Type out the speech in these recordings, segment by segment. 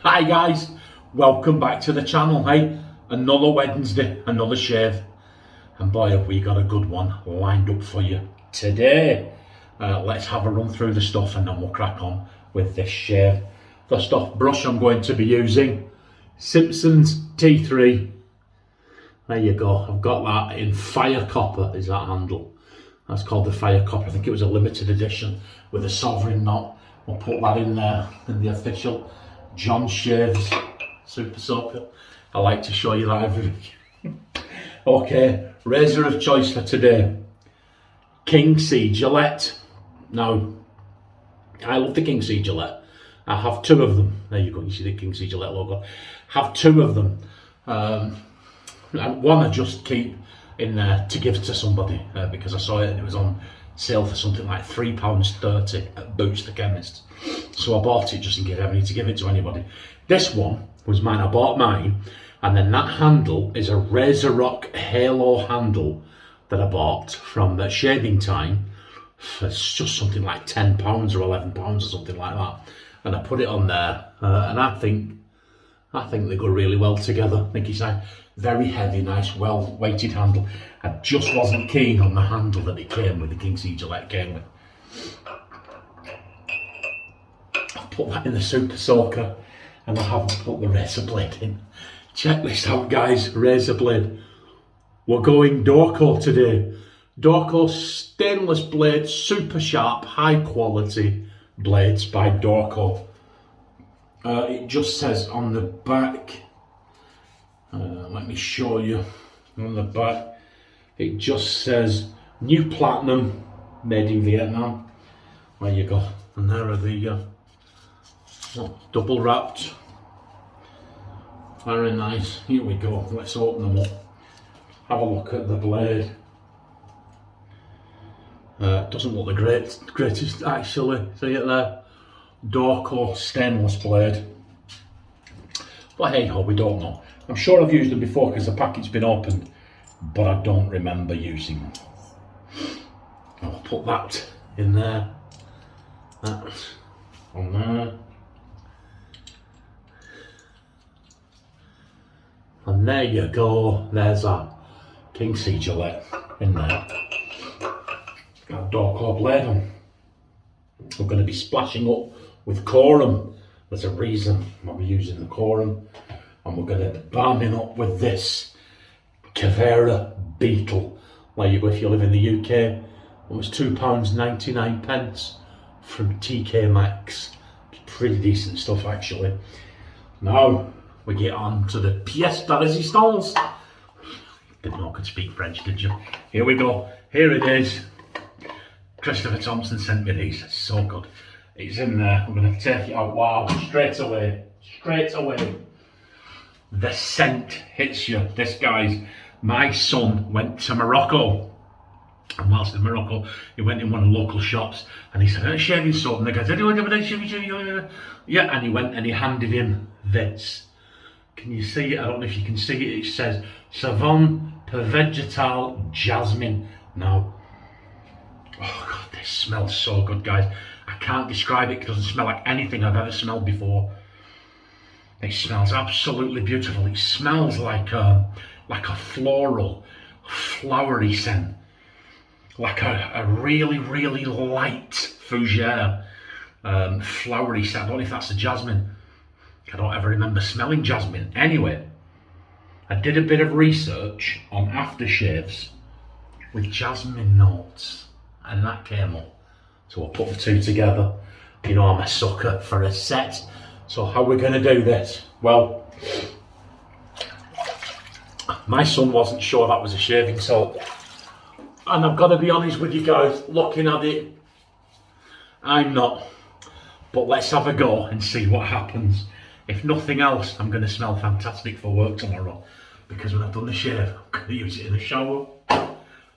Hi guys, welcome back to the channel. Hey, another Wednesday, another shave, and boy have we got a good one lined up for you today. Let's have a run through the stuff and then we'll crack on with this shave. First off, brush I'm going to be using Simpson's T3. There you go, I've got that in fire copper is that handle. That's called the fire copper. I think it was a limited edition with a sovereign knot. We'll put that in there in the official John Shaves Super Soaker. I like to show you that every week. Okay, razor of choice for today. King C Gillette. Now, I love the King C Gillette. I have two of them. There you go, you see the King C Gillette logo. Have two of them. One I just keep in there to give to somebody because I saw it and it was on sale for something like £3.30 at Boots the Chemist. So I bought it just in case I ever need to give it to anybody. This one was mine. I bought mine, and then that handle is a Razor Rock Halo handle that I bought from the Shaving Time for just something like £10 or £11 or something like that. And I put it on there, and I think they go really well together. I think it's a very heavy, nice, well-weighted handle. I just wasn't keen on the handle that it came with, the King C Gillette came with. I've put that in the Super Soaker, and I haven't put the razor blade in. Check this out, guys, razor blade. We're going Dorco today. Dorco stainless blade, super sharp, high quality blades by Dorco. It just says on the back, let me show you, on the back, it just says new platinum, made in Vietnam. There you go, and there are the double wrapped, very nice. Here we go, let's open them up, have a look at the blade. Doesn't look the greatest actually, see it there? Dorco stainless blade, but hey ho, we don't know. I'm sure I've used them before because the packet's been opened, but I don't remember using them. I'll put that in there, that on there, and there you go, there's that King C Gillette in there. Got Dorco blade on. We're going to be splashing up with Quorum. There's a reason why we're using the Quorum. And we're going to be balming up with this Cavera Beetle. Like if you live in the UK, it was £2.99 from TK Maxx. Pretty decent stuff actually. Now we get on to the pièce de résistance. Didn't know I could speak French, did you? Here we go. Here it is. Christopher Thompson sent me these. It's so good. It's in there. I'm going to take it out. Wow, straight away. Straight away. The scent hits you. This guy's, my son went to Morocco, and whilst in Morocco he went in one of the local shops and he said, shaving soap, and the guy said, yeah, and he went and he handed him this. Can you see it? I don't know if you can see it. It says Savon per Vegetal Jasmin. Now, oh god, this smells so good, guys. I can't describe it. It doesn't smell like anything I've ever smelled before. It smells absolutely beautiful. It smells like a floral, flowery scent. Like a really, really light fougere, flowery scent. I don't know if that's a jasmine. I don't ever remember smelling jasmine. Anyway, I did a bit of research on aftershaves with jasmine notes, and that came up. So we'll put the two together. You know I'm a sucker for a set. So how we're going to do this? Well, my son wasn't sure that was a shaving soap. And I've got to be honest with you guys, looking at it, I'm not. But let's have a go and see what happens. If nothing else, I'm going to smell fantastic for work tomorrow. Because when I've done the shave, I'm going to use it in the shower.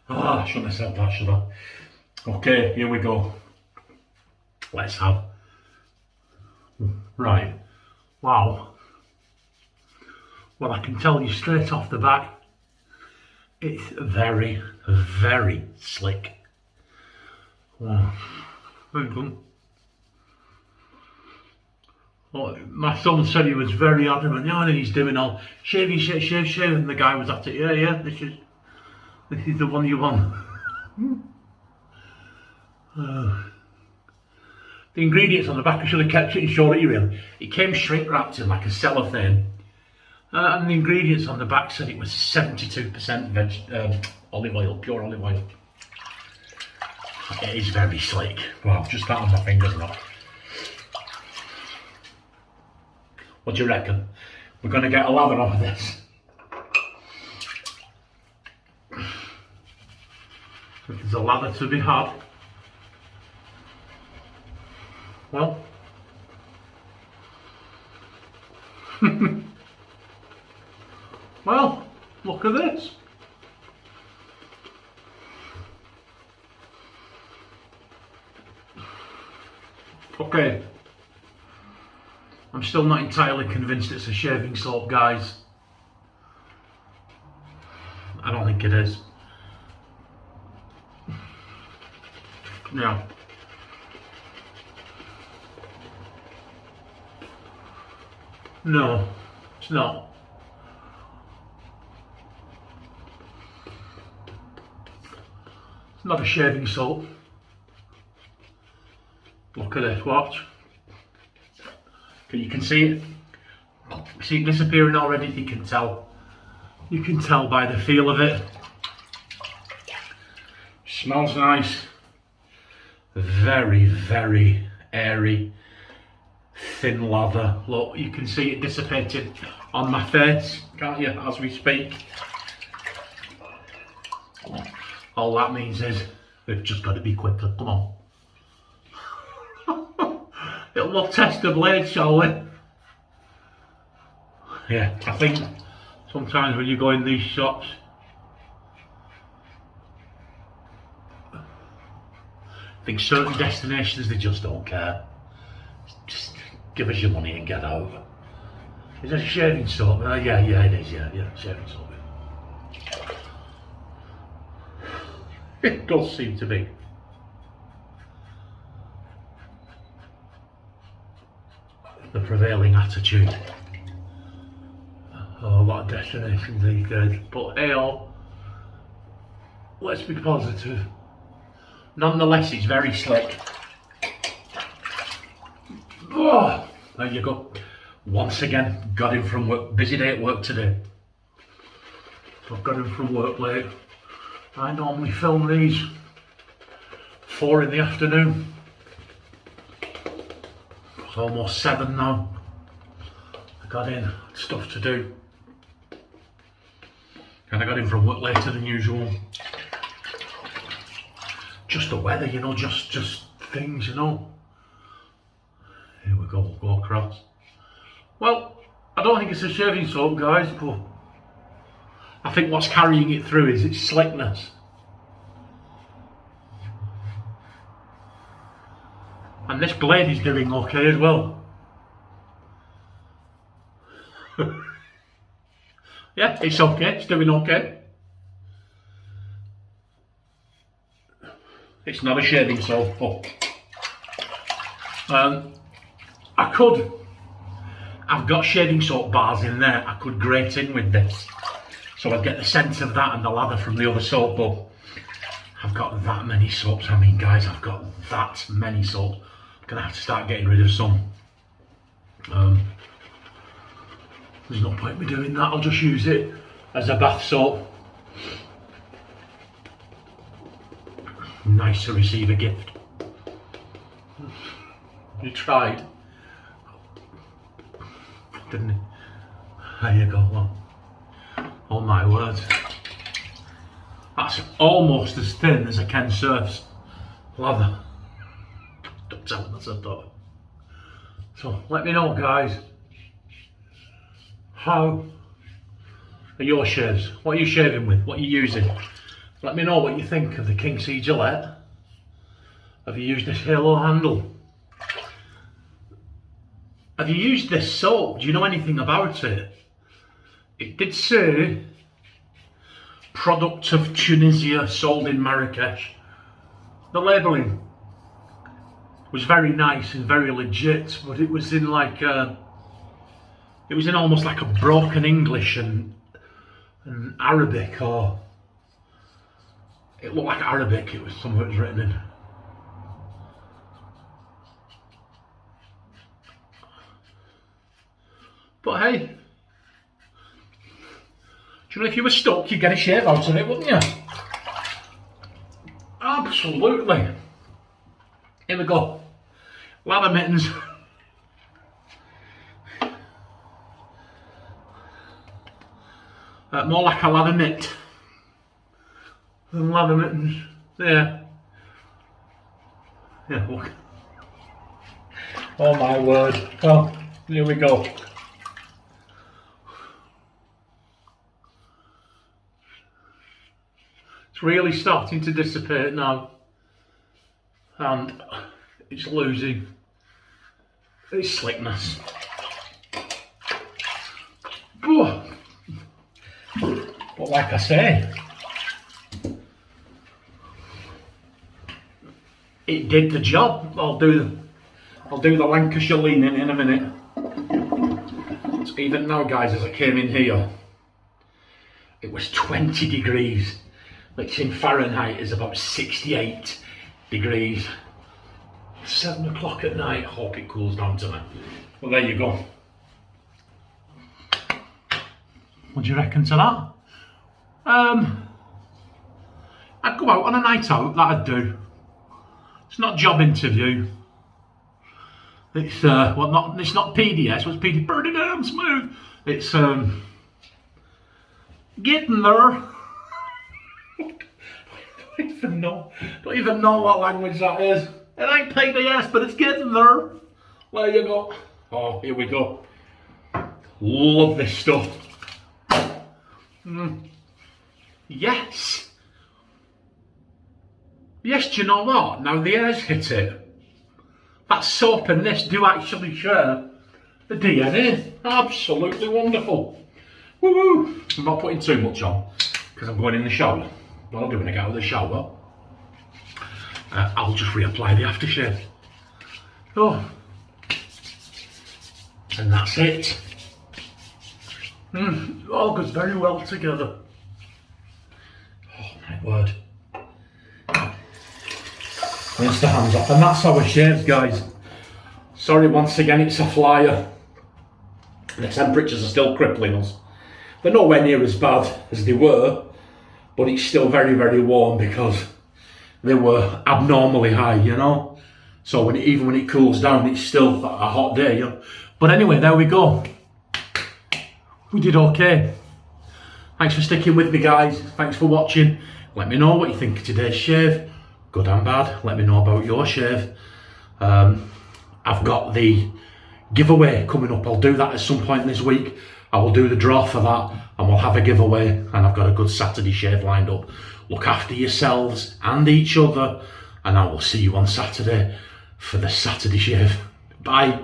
I shouldn't have said that, should I? Okay, here we go. Let's have. Right. Wow. Well, I can tell you straight off the bat, it's very, very slick. Wow. Very good. Well, my son said he was very adamant, and he's doing all shave, and the guy was at it, yeah, this is the one you want. The ingredients on the back, I should have kept it and showed it you really. It came shrink wrapped in like a cellophane. And the ingredients on the back said it was 72% olive oil, pure olive oil. It is very slick. Wow, just that on my fingers now. What do you reckon? We're going to get a lather off of this. If there's a lather to be had, well, well, look at this. Okay, I'm still not entirely convinced it's a shaving soap, guys. I don't think it is. No. No, it's not. It's not a shaving soap. Look at this, watch. You can see it. See it disappearing already, you can tell. You can tell by the feel of it. Smells nice. Very, very airy, thin lather. Look, you can see it dissipating on my face, can't you, as we speak? All that means is we've just got to be quicker. Come on. We'll test the blade, shall we? Yeah, I think sometimes when you go in these shops, I think certain destinations, they just don't care. Just give us your money and get out. Is it a shaving soap? Yeah, it is, yeah, shaving soap. It does seem to be. The prevailing attitude. Oh, a lot of destinations these days. But hey, let's be positive. Nonetheless, it's very slick. Oh, there you go. Once again, got him from work. Busy day at work today. So I've got him from work late. I normally film these 4 in the afternoon. It's almost 7 now. I got in, stuff to do. And I got in from work later than usual. Just the weather, you know, just things, you know. Here we go, we'll go across. Well, I don't think it's a shaving soap, guys, but I think what's carrying it through is its slickness. And this blade is doing okay as well. Yeah, it's okay, it's doing okay. It's not a shaving soap. Oh. I've got shaving soap bars in there, I could grate in with this. So I'd get the scent of that and the lather from the other soap, but I've got that many soaps. I mean, guys, I've got that many soaps. I'm gonna have to start getting rid of some. There's no point in me doing that, I'll just use it as a bath soap. Nice to receive a gift. You tried, didn't you? There you go. Well, oh my word. That's almost as thin as a Ken Surf's lather. Don't tell him that's a thought. So let me know, guys. How are your shaves? What are you shaving with? What are you using? Let me know what you think of the King C Gillette. Have you used this halo handle? Have you used this soap? Do you know anything about it? It did say product of Tunisia, sold in Marrakesh. The labelling. was very nice and very legit, but it was in like it was in almost like a broken English and Arabic, or it looked like Arabic. It was some of it was written in. But hey, do you know, if you were stuck, you'd get a shave out of it, wouldn't you? Absolutely. Here we go. Lather mittens. More like a lather mitt than lather mittens. There. Yeah, look. Oh my word. Well, here we go. It's really starting to dissipate now, and it's losing its slickness. But like I say, it did the job. I'll do the Lancashire leaning in a minute. So even now, guys, as I came in here, it was 20 degrees, which in Fahrenheit is about 68 degrees. 7 o'clock at night. Hope it cools down tonight. Well, there you go. What do you reckon to that? I'd go out on a night out, that I'd do. It's not a job interview. It's it's not PDS, what's PD? Pretty damn smooth. It's getting there. Don't even know what language that is. It ain't PDS, but it's getting there. There you go. Oh, here we go. Love this stuff. Yes. Yes, do you know what? Now the air's hit it. That soap and this do actually share the DNA. Absolutely wonderful. Woo-woo. I'm not putting too much on because I'm going in the shower. What I'll do when I get out of the shower, I'll just reapply the aftershave. Oh. And that's it. All goes very well together. Oh my word. Rinse the hands off, and that's our shaves, guys. Sorry once again, it's a flyer. The temperatures are still crippling us. They're nowhere near as bad as they were, but it's still very, very warm because they were abnormally high, you know. So even when it cools down, it's still a hot day, you know? But anyway, there we go. We did okay. Thanks for sticking with me, guys. Thanks for watching. Let me know what you think of today's shave, good and bad. Let me know about your shave. I've got the giveaway coming up. I'll do that at some point this week. I will do the draw for that and we'll have a giveaway, and I've got a good Saturday shave lined up. Look after yourselves and each other, and I will see you on Saturday for the Saturday shave. Bye.